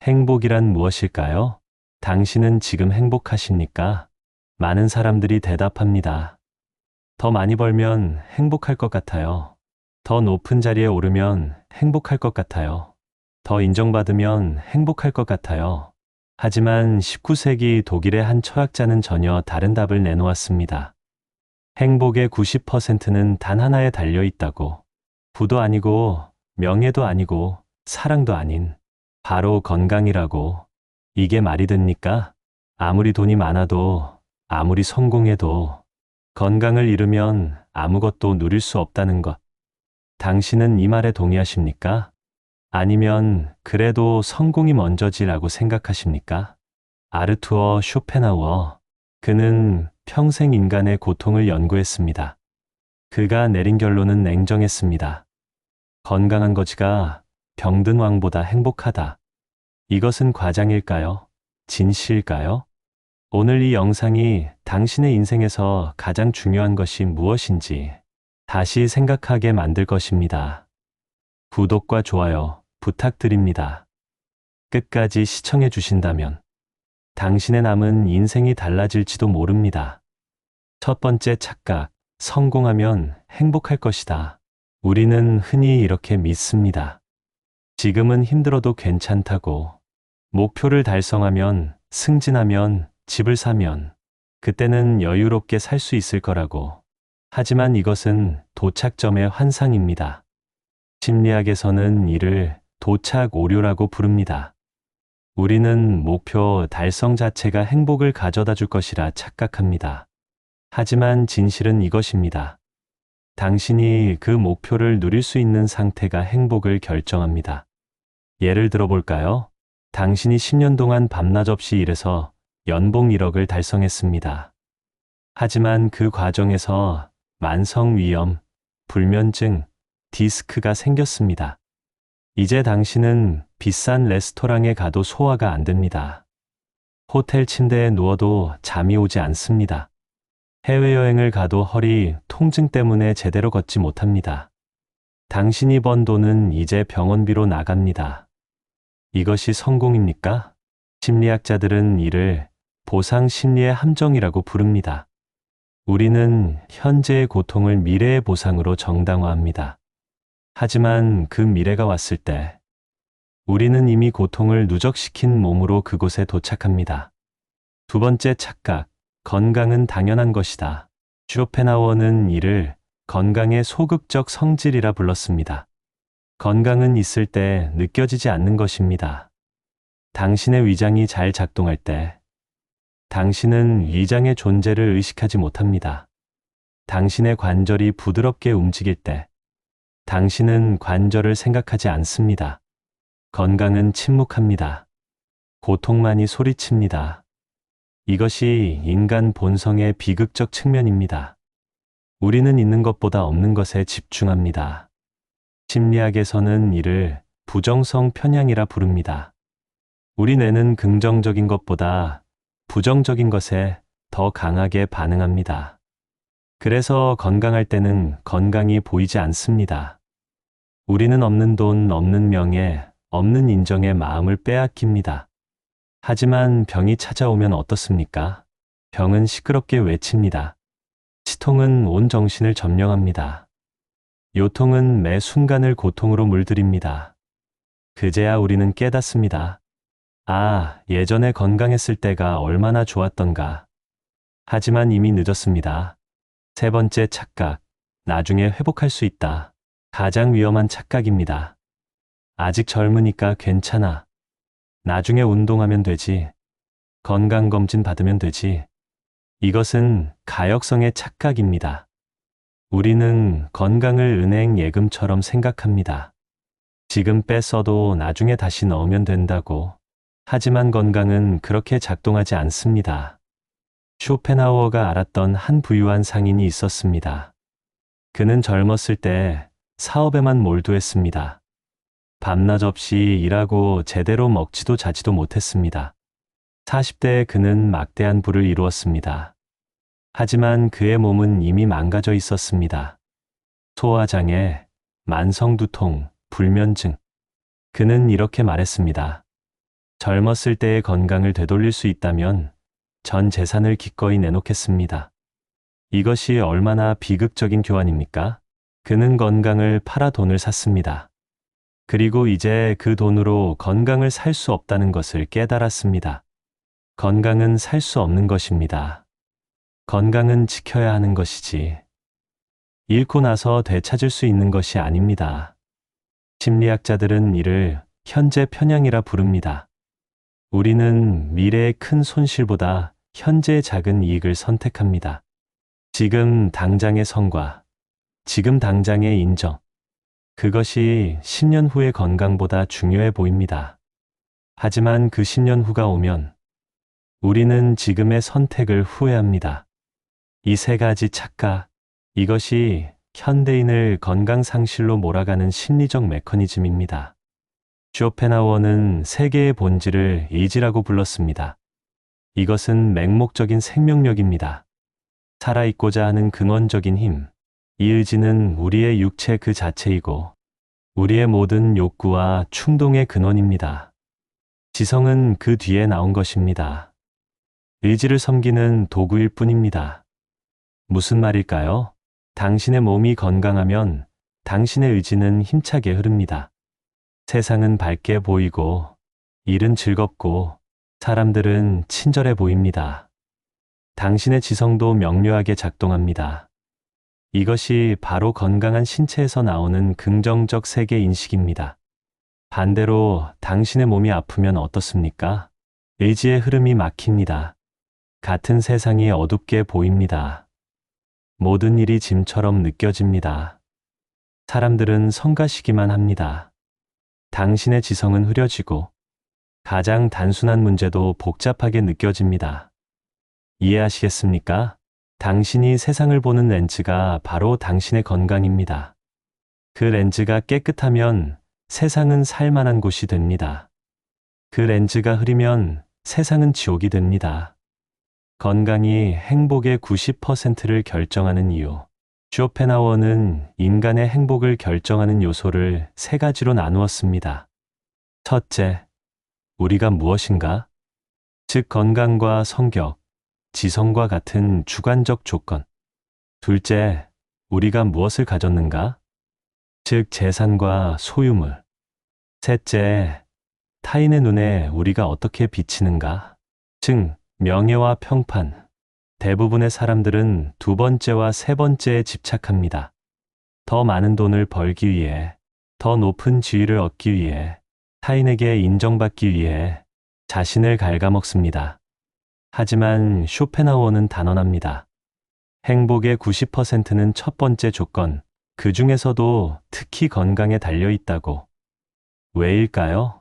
행복이란 무엇일까요? 당신은 지금 행복하십니까? 많은 사람들이 대답합니다. 더 많이 벌면 행복할 것 같아요. 더 높은 자리에 오르면 행복할 것 같아요. 더 인정받으면 행복할 것 같아요. 하지만 19세기 독일의 한 철학자는 전혀 다른 답을 내놓았습니다. 행복의 90%는 단 하나에 달려 있다고. 부도 아니고, 명예도 아니고, 사랑도 아닌, 바로 건강이라고. 이게 말이 됩니까? 아무리 돈이 많아도, 아무리 성공해도, 건강을 잃으면 아무것도 누릴 수 없다는 것. 당신은 이 말에 동의하십니까? 아니면 그래도 성공이 먼저지라고 생각하십니까? 아르투어 쇼펜하우어. 그는 평생 인간의 고통을 연구했습니다. 그가 내린 결론은 냉정했습니다. 건강한 거지가 병든 왕보다 행복하다. 이것은 과장일까요? 진실일까요? 오늘 이 영상이 당신의 인생에서 가장 중요한 것이 무엇인지 다시 생각하게 만들 것입니다. 구독과 좋아요 부탁드립니다. 끝까지 시청해 주신다면 당신의 남은 인생이 달라질지도 모릅니다. 첫 번째 착각, 성공하면 행복할 것이다. 우리는 흔히 이렇게 믿습니다. 지금은 힘들어도 괜찮다고. 목표를 달성하면, 승진하면, 집을 사면, 그때는 여유롭게 살 수 있을 거라고. 하지만 이것은 도착점의 환상입니다. 심리학에서는 이를 도착 오류라고 부릅니다. 우리는 목표 달성 자체가 행복을 가져다 줄 것이라 착각합니다. 하지만 진실은 이것입니다. 당신이 그 목표를 누릴 수 있는 상태가 행복을 결정합니다. 예를 들어 볼까요? 당신이 10년 동안 밤낮 없이 일해서 연봉 1억을 달성했습니다. 하지만 그 과정에서 만성위염, 불면증, 디스크가 생겼습니다. 이제 당신은 비싼 레스토랑에 가도 소화가 안 됩니다. 호텔 침대에 누워도 잠이 오지 않습니다. 해외여행을 가도 허리 통증 때문에 제대로 걷지 못합니다. 당신이 번 돈은 이제 병원비로 나갑니다. 이것이 성공입니까? 심리학자들은 이를 보상 심리의 함정이라고 부릅니다. 우리는 현재의 고통을 미래의 보상으로 정당화합니다. 하지만 그 미래가 왔을 때 우리는 이미 고통을 누적시킨 몸으로 그곳에 도착합니다. 두 번째 착각, 건강은 당연한 것이다. 쇼펜하우어는 이를 건강의 소극적 성질이라 불렀습니다. 건강은 있을 때 느껴지지 않는 것입니다. 당신의 위장이 잘 작동할 때, 당신은 위장의 존재를 의식하지 못합니다. 당신의 관절이 부드럽게 움직일 때, 당신은 관절을 생각하지 않습니다. 건강은 침묵합니다. 고통만이 소리칩니다. 이것이 인간 본성의 비극적 측면입니다. 우리는 있는 것보다 없는 것에 집중합니다. 심리학에서는 이를 부정성 편향이라 부릅니다. 우리 뇌는 긍정적인 것보다 부정적인 것에 더 강하게 반응합니다. 그래서 건강할 때는 건강이 보이지 않습니다. 우리는 없는 돈, 없는 명예, 없는 인정에 마음을 빼앗깁니다. 하지만 병이 찾아오면 어떻습니까? 병은 시끄럽게 외칩니다. 치통은 온 정신을 점령합니다. 요통은 매 순간을 고통으로 물들입니다. 그제야 우리는 깨닫습니다. 아, 예전에 건강했을 때가 얼마나 좋았던가. 하지만 이미 늦었습니다. 세 번째 착각, 나중에 회복할 수 있다. 가장 위험한 착각입니다. 아직 젊으니까 괜찮아. 나중에 운동하면 되지. 건강검진 받으면 되지. 이것은 가역성의 착각입니다. 우리는 건강을 은행 예금처럼 생각합니다. 지금 뺐어도 나중에 다시 넣으면 된다고. 하지만 건강은 그렇게 작동하지 않습니다. 쇼펜하우어가 알았던 한 부유한 상인이 있었습니다. 그는 젊었을 때 사업에만 몰두했습니다. 밤낮 없이 일하고 제대로 먹지도 자지도 못했습니다. 40대에 그는 막대한 부를 이루었습니다. 하지만 그의 몸은 이미 망가져 있었습니다. 소화장애, 만성두통, 불면증. 그는 이렇게 말했습니다. 젊었을 때의 건강을 되돌릴 수 있다면 전 재산을 기꺼이 내놓겠습니다. 이것이 얼마나 비극적인 교환입니까? 그는 건강을 팔아 돈을 샀습니다. 그리고 이제 그 돈으로 건강을 살 수 없다는 것을 깨달았습니다. 건강은 살 수 없는 것입니다. 건강은 지켜야 하는 것이지. 잃고 나서 되찾을 수 있는 것이 아닙니다. 심리학자들은 이를 현재 편향이라 부릅니다. 우리는 미래의 큰 손실보다 현재의 작은 이익을 선택합니다. 지금 당장의 성과, 지금 당장의 인정. 그것이 10년 후의 건강보다 중요해 보입니다. 하지만 그 10년 후가 오면 우리는 지금의 선택을 후회합니다. 이 세 가지 착각, 이것이 현대인을 건강 상실로 몰아가는 심리적 메커니즘입니다. 쇼펜하우어는 세계의 본질을 의지라고 불렀습니다. 이것은 맹목적인 생명력입니다. 살아있고자 하는 근원적인 힘. 이 의지는 우리의 육체 그 자체이고 우리의 모든 욕구와 충동의 근원입니다. 지성은 그 뒤에 나온 것입니다. 의지를 섬기는 도구일 뿐입니다. 무슨 말일까요? 당신의 몸이 건강하면 당신의 의지는 힘차게 흐릅니다. 세상은 밝게 보이고 일은 즐겁고 사람들은 친절해 보입니다. 당신의 지성도 명료하게 작동합니다. 이것이 바로 건강한 신체에서 나오는 긍정적 세계 인식입니다. 반대로 당신의 몸이 아프면 어떻습니까? 의지의 흐름이 막힙니다. 같은 세상이 어둡게 보입니다. 모든 일이 짐처럼 느껴집니다. 사람들은 성가시기만 합니다. 당신의 지성은 흐려지고 가장 단순한 문제도 복잡하게 느껴집니다. 이해하시겠습니까? 당신이 세상을 보는 렌즈가 바로 당신의 건강입니다. 그 렌즈가 깨끗하면 세상은 살만한 곳이 됩니다. 그 렌즈가 흐리면 세상은 지옥이 됩니다. 건강이 행복의 90%를 결정하는 이유. 쇼펜하우어는 인간의 행복을 결정하는 요소를 세 가지로 나누었습니다. 첫째, 우리가 무엇인가? 즉 건강과 성격, 지성과 같은 주관적 조건. 둘째, 우리가 무엇을 가졌는가? 즉 재산과 소유물. 셋째, 타인의 눈에 우리가 어떻게 비치는가? 즉 명예와 평판. 대부분의 사람들은 두 번째와 세 번째에 집착합니다. 더 많은 돈을 벌기 위해, 더 높은 지위를 얻기 위해, 타인에게 인정받기 위해 자신을 갉아먹습니다. 하지만 쇼펜하우어는 단언합니다. 행복의 90%는 첫 번째 조건, 그 중에서도 특히 건강에 달려 있다고. 왜일까요?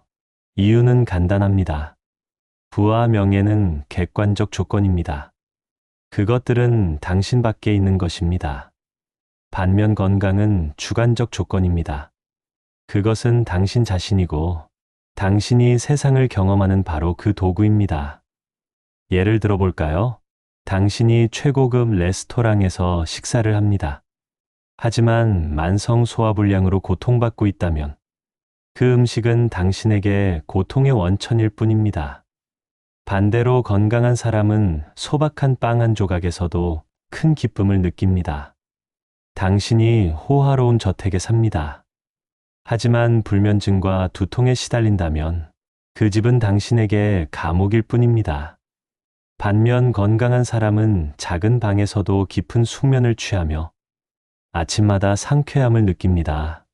이유는 간단합니다. 부와 명예는 객관적 조건입니다. 그것들은 당신 밖에 있는 것입니다. 반면 건강은 주관적 조건입니다. 그것은 당신 자신이고 당신이 세상을 경험하는 바로 그 도구입니다. 예를 들어볼까요? 당신이 최고급 레스토랑에서 식사를 합니다. 하지만 만성 소화불량으로 고통받고 있다면 그 음식은 당신에게 고통의 원천일 뿐입니다. 반대로 건강한 사람은 소박한 빵 한 조각에서도 큰 기쁨을 느낍니다. 당신이 호화로운 저택에 삽니다. 하지만 불면증과 두통에 시달린다면 그 집은 당신에게 감옥일 뿐입니다. 반면 건강한 사람은 작은 방에서도 깊은 숙면을 취하며 아침마다 상쾌함을 느낍니다.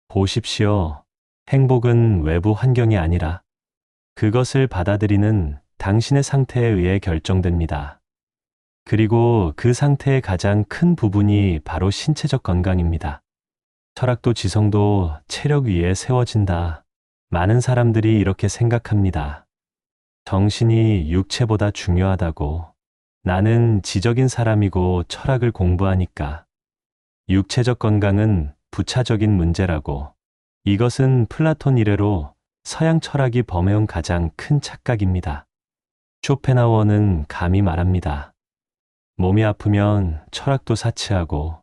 보십시오. 행복은 외부 환경이 아니라 그것을 받아들이는 당신의 상태에 의해 결정됩니다. 그리고 그 상태의 가장 큰 부분이 바로 신체적 건강입니다. 철학도 지성도 체력 위에 세워진다. 많은 사람들이 이렇게 생각합니다. 정신이 육체보다 중요하다고. 나는 지적인 사람이고 철학을 공부하니까. 육체적 건강은 부차적인 문제라고. 이것은 플라톤 이래로 서양 철학이 범해온 가장 큰 착각입니다. 쇼펜하우어는 감히 말합니다. 몸이 아프면 철학도 사치하고.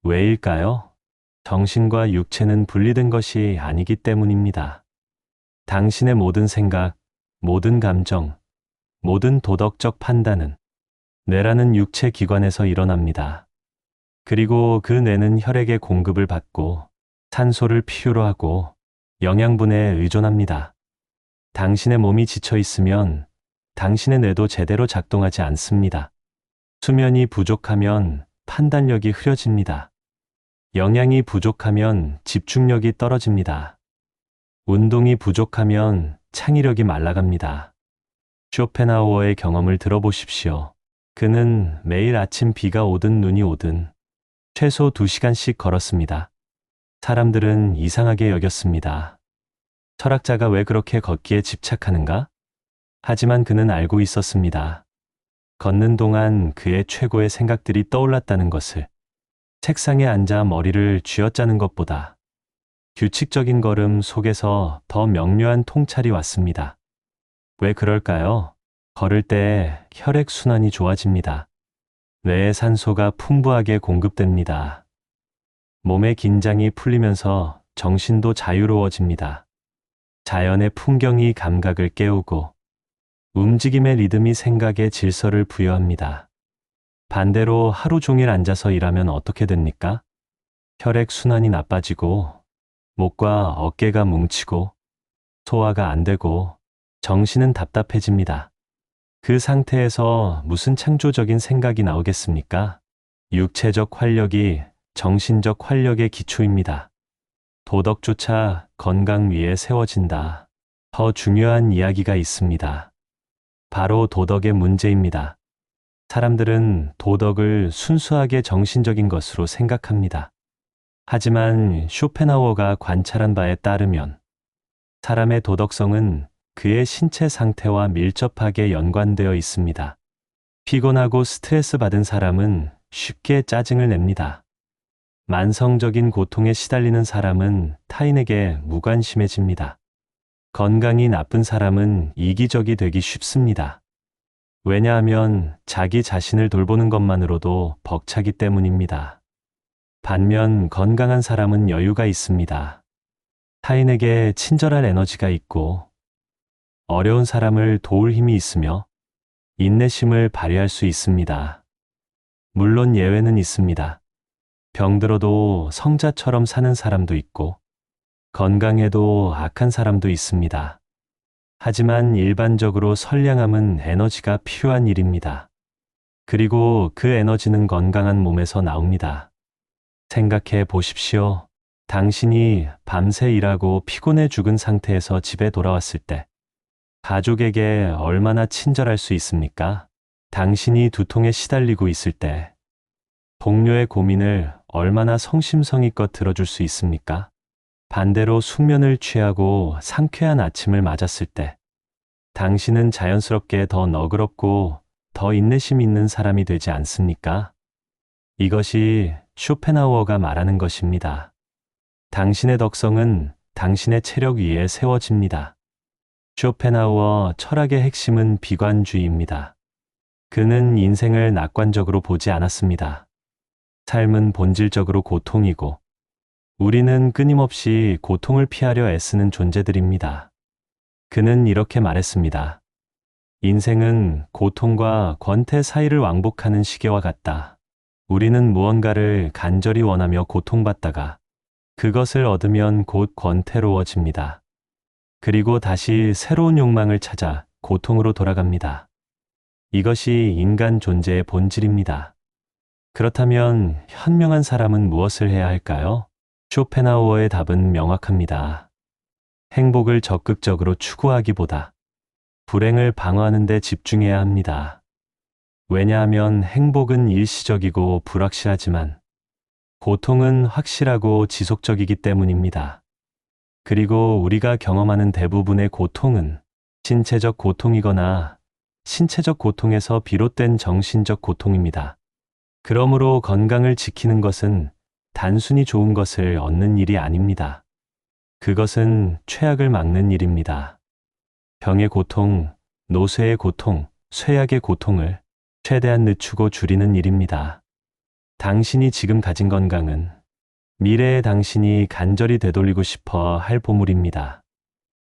왜일까요? 정신과 육체는 분리된 것이 아니기 때문입니다. 당신의 모든 생각, 모든 감정, 모든 도덕적 판단은 뇌라는 육체 기관에서 일어납니다. 그리고 그 뇌는 혈액의 공급을 받고 산소를 필요로 하고 영양분에 의존합니다. 당신의 몸이 지쳐 있으면 당신의 뇌도 제대로 작동하지 않습니다. 수면이 부족하면 판단력이 흐려집니다. 영양이 부족하면 집중력이 떨어집니다. 운동이 부족하면 창의력이 말라갑니다. 쇼펜하우어의 경험을 들어보십시오. 그는 매일 아침 비가 오든 눈이 오든 최소 2시간씩 걸었습니다. 사람들은 이상하게 여겼습니다. 철학자가 왜 그렇게 걷기에 집착하는가? 하지만 그는 알고 있었습니다. 걷는 동안 그의 최고의 생각들이 떠올랐다는 것을. 책상에 앉아 머리를 쥐어짜는 것보다 규칙적인 걸음 속에서 더 명료한 통찰이 왔습니다. 왜 그럴까요? 걸을 때 혈액 순환이 좋아집니다. 뇌에 산소가 풍부하게 공급됩니다. 몸의 긴장이 풀리면서 정신도 자유로워집니다. 자연의 풍경이 감각을 깨우고 움직임의 리듬이 생각에 질서를 부여합니다. 반대로 하루 종일 앉아서 일하면 어떻게 됩니까? 혈액 순환이 나빠지고 목과 어깨가 뭉치고 소화가 안 되고 정신은 답답해집니다. 그 상태에서 무슨 창조적인 생각이 나오겠습니까? 육체적 활력이 정신적 활력의 기초입니다. 도덕조차 건강 위에 세워진다. 더 중요한 이야기가 있습니다. 바로 도덕의 문제입니다. 사람들은 도덕을 순수하게 정신적인 것으로 생각합니다. 하지만 쇼펜하우어가 관찰한 바에 따르면 사람의 도덕성은 그의 신체 상태와 밀접하게 연관되어 있습니다. 피곤하고 스트레스 받은 사람은 쉽게 짜증을 냅니다. 만성적인 고통에 시달리는 사람은 타인에게 무관심해집니다. 건강이 나쁜 사람은 이기적이 되기 쉽습니다. 왜냐하면 자기 자신을 돌보는 것만으로도 벅차기 때문입니다. 반면 건강한 사람은 여유가 있습니다. 타인에게 친절할 에너지가 있고 어려운 사람을 도울 힘이 있으며 인내심을 발휘할 수 있습니다. 물론 예외는 있습니다. 병들어도 성자처럼 사는 사람도 있고 건강해도 악한 사람도 있습니다. 하지만 일반적으로 선량함은 에너지가 필요한 일입니다. 그리고 그 에너지는 건강한 몸에서 나옵니다. 생각해 보십시오. 당신이 밤새 일하고 피곤해 죽은 상태에서 집에 돌아왔을 때 가족에게 얼마나 친절할 수 있습니까? 당신이 두통에 시달리고 있을 때 동료의 고민을 얼마나 성심성의껏 들어줄 수 있습니까? 반대로 숙면을 취하고 상쾌한 아침을 맞았을 때 당신은 자연스럽게 더 너그럽고 더 인내심 있는 사람이 되지 않습니까? 이것이 쇼펜하우어가 말하는 것입니다. 당신의 덕성은 당신의 체력 위에 세워집니다. 쇼펜하우어 철학의 핵심은 비관주의입니다. 그는 인생을 낙관적으로 보지 않았습니다. 삶은 본질적으로 고통이고 우리는 끊임없이 고통을 피하려 애쓰는 존재들입니다. 그는 이렇게 말했습니다. 인생은 고통과 권태 사이를 왕복하는 시계와 같다. 우리는 무언가를 간절히 원하며 고통받다가 그것을 얻으면 곧 권태로워집니다. 그리고 다시 새로운 욕망을 찾아 고통으로 돌아갑니다. 이것이 인간 존재의 본질입니다. 그렇다면 현명한 사람은 무엇을 해야 할까요? 쇼펜하우어의 답은 명확합니다. 행복을 적극적으로 추구하기보다 불행을 방어하는 데 집중해야 합니다. 왜냐하면 행복은 일시적이고 불확실하지만 고통은 확실하고 지속적이기 때문입니다. 그리고 우리가 경험하는 대부분의 고통은 신체적 고통이거나 신체적 고통에서 비롯된 정신적 고통입니다. 그러므로 건강을 지키는 것은 단순히 좋은 것을 얻는 일이 아닙니다. 그것은 최악을 막는 일입니다. 병의 고통, 노쇠의 고통, 쇠약의 고통을 최대한 늦추고 줄이는 일입니다. 당신이 지금 가진 건강은 미래의 당신이 간절히 되돌리고 싶어 할 보물입니다.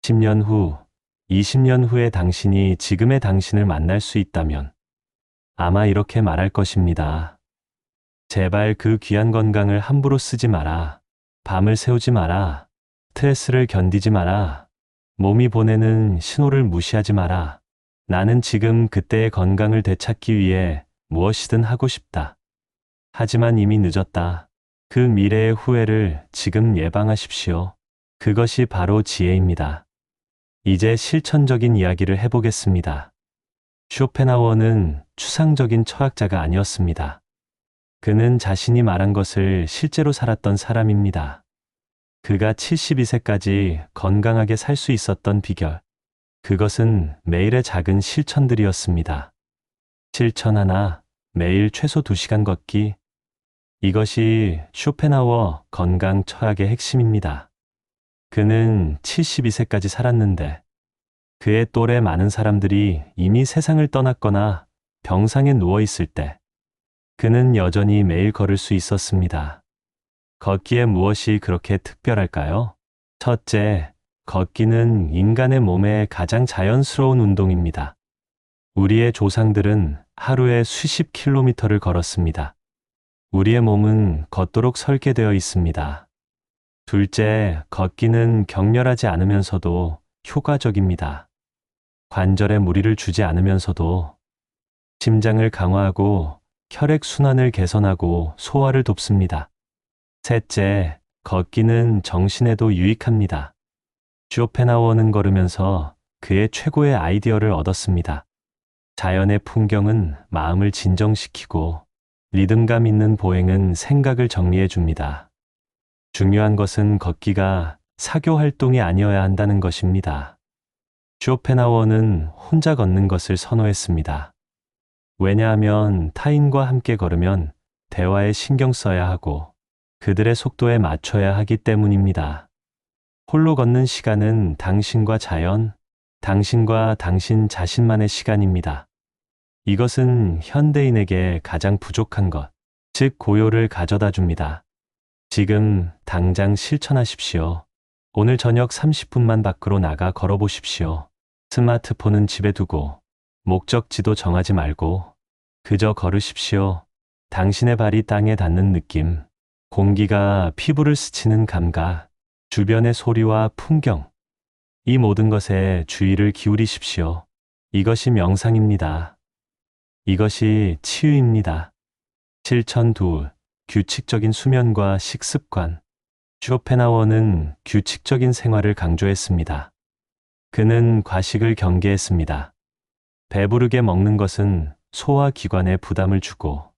10년 후 20년 후에 당신이 지금의 당신을 만날 수 있다면 아마 이렇게 말할 것입니다. 제발 그 귀한 건강을 함부로 쓰지 마라. 밤을 새우지 마라. 스트레스를 견디지 마라. 몸이 보내는 신호를 무시하지 마라. 나는 지금 그때의 건강을 되찾기 위해 무엇이든 하고 싶다. 하지만 이미 늦었다. 그 미래의 후회를 지금 예방하십시오. 그것이 바로 지혜입니다. 이제 실천적인 이야기를 해보겠습니다. 쇼펜하우어는 추상적인 철학자가 아니었습니다. 그는 자신이 말한 것을 실제로 살았던 사람입니다. 그가 72세까지 건강하게 살 수 있었던 비결. 그것은 매일의 작은 실천들이었습니다. 실천 하나, 매일 최소 2시간 걷기. 이것이 쇼펜하우어 건강 철학의 핵심입니다. 그는 72세까지 살았는데 그의 또래 많은 사람들이 이미 세상을 떠났거나 병상에 누워 있을 때 그는 여전히 매일 걸을 수 있었습니다. 걷기에 무엇이 그렇게 특별할까요? 첫째, 걷기는 인간의 몸에 가장 자연스러운 운동입니다. 우리의 조상들은 하루에 수십 킬로미터를 걸었습니다. 우리의 몸은 걷도록 설계되어 있습니다. 둘째, 걷기는 격렬하지 않으면서도 효과적입니다. 관절에 무리를 주지 않으면서도 심장을 강화하고 혈액순환을 개선하고 소화를 돕습니다. 셋째, 걷기는 정신에도 유익합니다. 쇼펜하우어는 걸으면서 그의 최고의 아이디어를 얻었습니다. 자연의 풍경은 마음을 진정시키고 리듬감 있는 보행은 생각을 정리해 줍니다. 중요한 것은 걷기가 사교 활동이 아니어야 한다는 것입니다. 쇼펜하우어는 혼자 걷는 것을 선호했습니다. 왜냐하면 타인과 함께 걸으면 대화에 신경 써야 하고 그들의 속도에 맞춰야 하기 때문입니다. 홀로 걷는 시간은 당신과 자연, 당신과 당신 자신만의 시간입니다. 이것은 현대인에게 가장 부족한 것, 즉 고요를 가져다 줍니다. 지금 당장 실천하십시오. 오늘 저녁 30분만 밖으로 나가 걸어보십시오. 스마트폰은 집에 두고 목적지도 정하지 말고 그저 걸으십시오. 당신의 발이 땅에 닿는 느낌, 공기가 피부를 스치는 감각, 주변의 소리와 풍경, 이 모든 것에 주의를 기울이십시오. 이것이 명상입니다. 이것이 치유입니다. 실천 2. 규칙적인 수면과 식습관. 쇼펜하우어는 규칙적인 생활을 강조했습니다. 그는 과식을 경계했습니다. 배부르게 먹는 것은 소화기관에 부담을 주고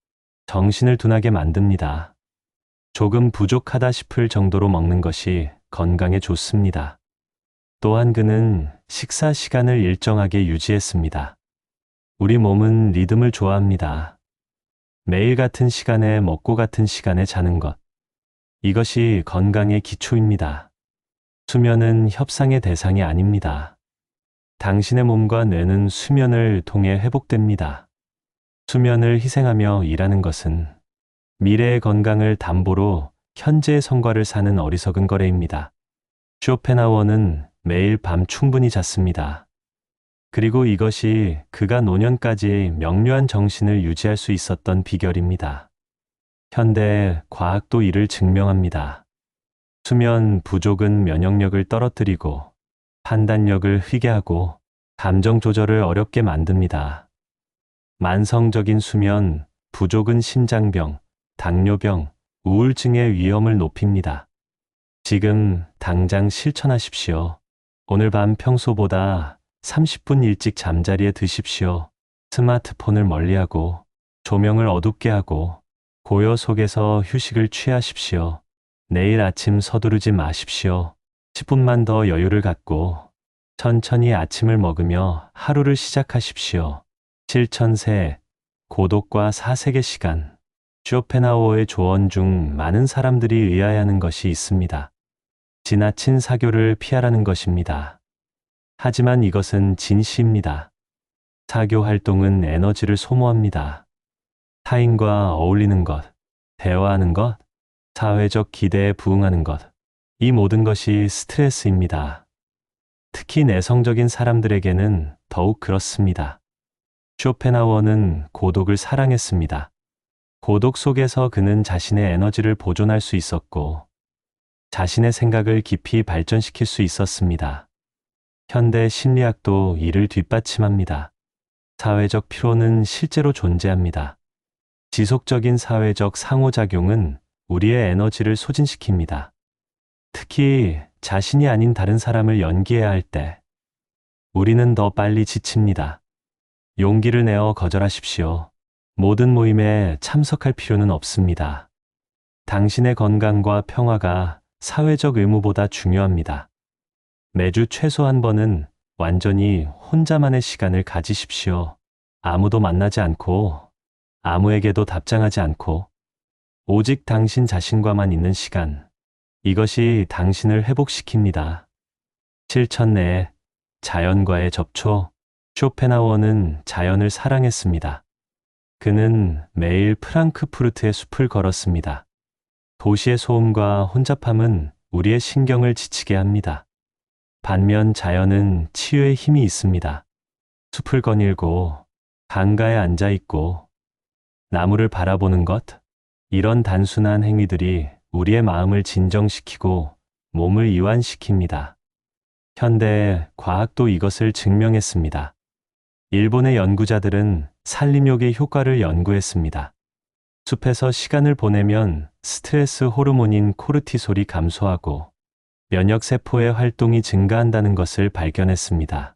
정신을 둔하게 만듭니다. 조금 부족하다 싶을 정도로 먹는 것이 건강에 좋습니다. 또한 그는 식사 시간을 일정하게 유지했습니다. 우리 몸은 리듬을 좋아합니다. 매일 같은 시간에 먹고 같은 시간에 자는 것. 이것이 건강의 기초입니다. 수면은 협상의 대상이 아닙니다. 당신의 몸과 뇌는 수면을 통해 회복됩니다. 수면을 희생하며 일하는 것은 미래의 건강을 담보로 현재의 성과를 사는 어리석은 거래입니다. 쇼펜하우어는 매일 밤 충분히 잤습니다. 그리고 이것이 그가 노년까지 명료한 정신을 유지할 수 있었던 비결입니다. 현대 과학도 이를 증명합니다. 수면 부족은 면역력을 떨어뜨리고 판단력을 휘게 하고 감정 조절을 어렵게 만듭니다. 만성적인 수면 부족은 심장병, 당뇨병, 우울증의 위험을 높입니다. 지금 당장 실천하십시오. 오늘 밤 평소보다 30분 일찍 잠자리에 드십시오. 스마트폰을 멀리하고 조명을 어둡게 하고 고요 속에서 휴식을 취하십시오. 내일 아침 서두르지 마십시오. 10분만 더 여유를 갖고 천천히 아침을 먹으며 하루를 시작하십시오. 실천세, 고독과 사색의 시간. 쇼펜하우어의 조언 중 많은 사람들이 의아해하는 것이 있습니다. 지나친 사교를 피하라는 것입니다. 하지만 이것은 진시입니다. 사교 활동은 에너지를 소모합니다. 타인과 어울리는 것, 대화하는 것, 사회적 기대에 부응하는 것, 이 모든 것이 스트레스입니다. 특히 내성적인 사람들에게는 더욱 그렇습니다. 쇼펜하우어는 고독을 사랑했습니다. 고독 속에서 그는 자신의 에너지를 보존할 수 있었고, 자신의 생각을 깊이 발전시킬 수 있었습니다. 현대 심리학도 이를 뒷받침합니다. 사회적 피로는 실제로 존재합니다. 지속적인 사회적 상호작용은 우리의 에너지를 소진시킵니다. 특히 자신이 아닌 다른 사람을 연기해야 할 때, 우리는 더 빨리 지칩니다. 용기를 내어 거절하십시오. 모든 모임에 참석할 필요는 없습니다. 당신의 건강과 평화가 사회적 의무보다 중요합니다. 매주 최소 한 번은 완전히 혼자만의 시간을 가지십시오. 아무도 만나지 않고, 아무에게도 답장하지 않고, 오직 당신 자신과만 있는 시간. 이것이 당신을 회복시킵니다. 실천 내에 자연과의 접촉. 쇼펜하우어는 자연을 사랑했습니다. 그는 매일 프랑크푸르트의 숲을 걸었습니다. 도시의 소음과 혼잡함은 우리의 신경을 지치게 합니다. 반면 자연은 치유의 힘이 있습니다. 숲을 거닐고, 강가에 앉아 있고, 나무를 바라보는 것, 이런 단순한 행위들이 우리의 마음을 진정시키고 몸을 이완시킵니다. 현대 과학도 이것을 증명했습니다. 일본의 연구자들은 산림욕의 효과를 연구했습니다. 숲에서 시간을 보내면 스트레스 호르몬인 코르티솔이 감소하고 면역세포의 활동이 증가한다는 것을 발견했습니다.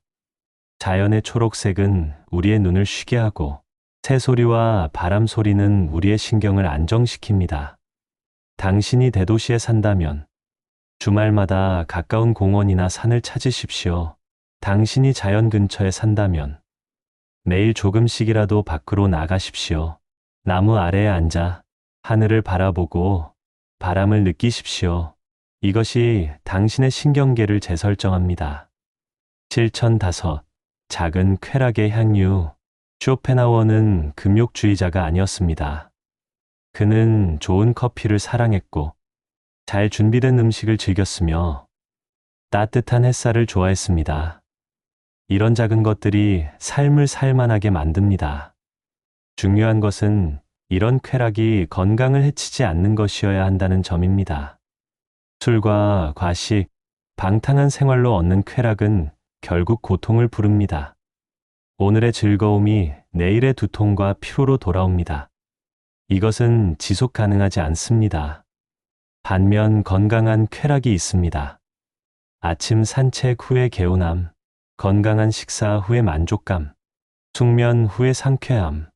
자연의 초록색은 우리의 눈을 쉬게 하고 새소리와 바람 소리는 우리의 신경을 안정시킵니다. 당신이 대도시에 산다면 주말마다 가까운 공원이나 산을 찾으십시오. 당신이 자연 근처에 산다면 매일 조금씩이라도 밖으로 나가십시오. 나무 아래에 앉아 하늘을 바라보고 바람을 느끼십시오. 이것이 당신의 신경계를 재설정합니다. 실천 5. 작은 쾌락의 향유. 쇼펜하우어는 금욕주의자가 아니었습니다. 그는 좋은 커피를 사랑했고 잘 준비된 음식을 즐겼으며 따뜻한 햇살을 좋아했습니다. 이런 작은 것들이 삶을 살만하게 만듭니다. 중요한 것은 이런 쾌락이 건강을 해치지 않는 것이어야 한다는 점입니다. 술과 과식, 방탕한 생활로 얻는 쾌락은 결국 고통을 부릅니다. 오늘의 즐거움이 내일의 두통과 피로로 돌아옵니다. 이것은 지속 가능하지 않습니다. 반면 건강한 쾌락이 있습니다. 아침 산책 후의 개운함, 건강한 식사 후의 만족감, 숙면 후의 상쾌함,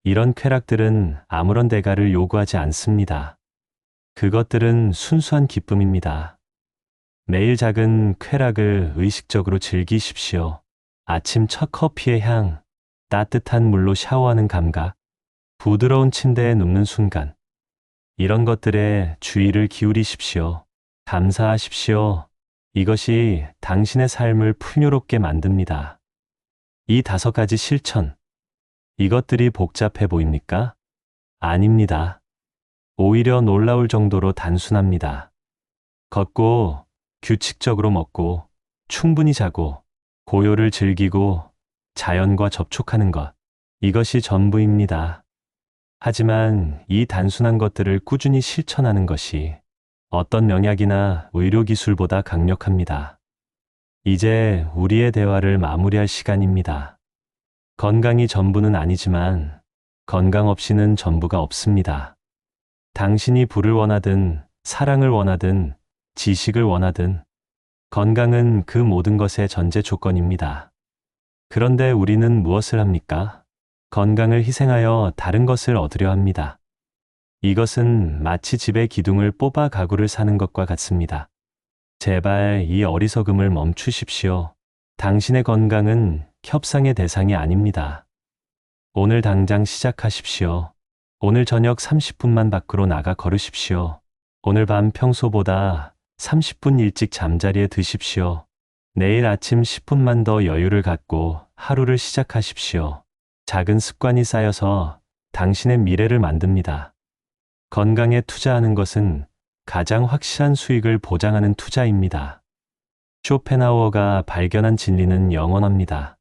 이런 쾌락들은 아무런 대가를 요구하지 않습니다. 그것들은 순수한 기쁨입니다. 매일 작은 쾌락을 의식적으로 즐기십시오. 아침 첫 커피의 향, 따뜻한 물로 샤워하는 감각, 부드러운 침대에 눕는 순간, 이런 것들에 주의를 기울이십시오. 감사하십시오. 이것이 당신의 삶을 풍요롭게 만듭니다. 이 5가지 실천, 이것들이 복잡해 보입니까? 아닙니다. 오히려 놀라울 정도로 단순합니다. 걷고, 규칙적으로 먹고, 충분히 자고, 고요를 즐기고, 자연과 접촉하는 것, 이것이 전부입니다. 하지만 이 단순한 것들을 꾸준히 실천하는 것이 어떤 명약이나 의료기술보다 강력합니다. 이제 우리의 대화를 마무리할 시간입니다. 건강이 전부는 아니지만 건강 없이는 전부가 없습니다. 당신이 부를 원하든 사랑을 원하든 지식을 원하든 건강은 그 모든 것의 전제 조건입니다. 그런데 우리는 무엇을 합니까? 건강을 희생하여 다른 것을 얻으려 합니다. 이것은 마치 집의 기둥을 뽑아 가구를 사는 것과 같습니다. 제발 이 어리석음을 멈추십시오. 당신의 건강은 협상의 대상이 아닙니다. 오늘 당장 시작하십시오. 오늘 저녁 30분만 밖으로 나가 걸으십시오. 오늘 밤 평소보다 30분 일찍 잠자리에 드십시오. 내일 아침 10분만 더 여유를 갖고 하루를 시작하십시오. 작은 습관이 쌓여서 당신의 미래를 만듭니다. 건강에 투자하는 것은 가장 확실한 수익을 보장하는 투자입니다. 쇼펜하우어가 발견한 진리는 영원합니다.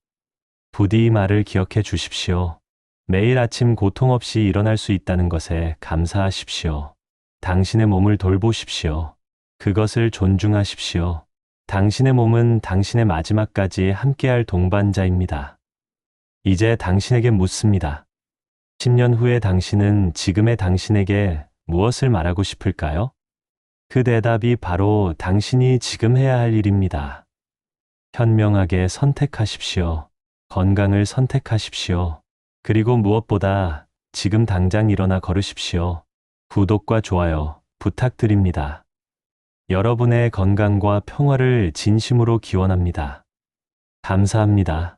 부디 이 말을 기억해 주십시오. 매일 아침 고통 없이 일어날 수 있다는 것에 감사하십시오. 당신의 몸을 돌보십시오. 그것을 존중하십시오. 당신의 몸은 당신의 마지막까지 함께할 동반자입니다. 이제 당신에게 묻습니다. 10년 후의 당신은 지금의 당신에게 무엇을 말하고 싶을까요? 그 대답이 바로 당신이 지금 해야 할 일입니다. 현명하게 선택하십시오. 건강을 선택하십시오. 그리고 무엇보다 지금 당장 일어나 걸으십시오. 구독과 좋아요 부탁드립니다. 여러분의 건강과 평화를 진심으로 기원합니다. 감사합니다.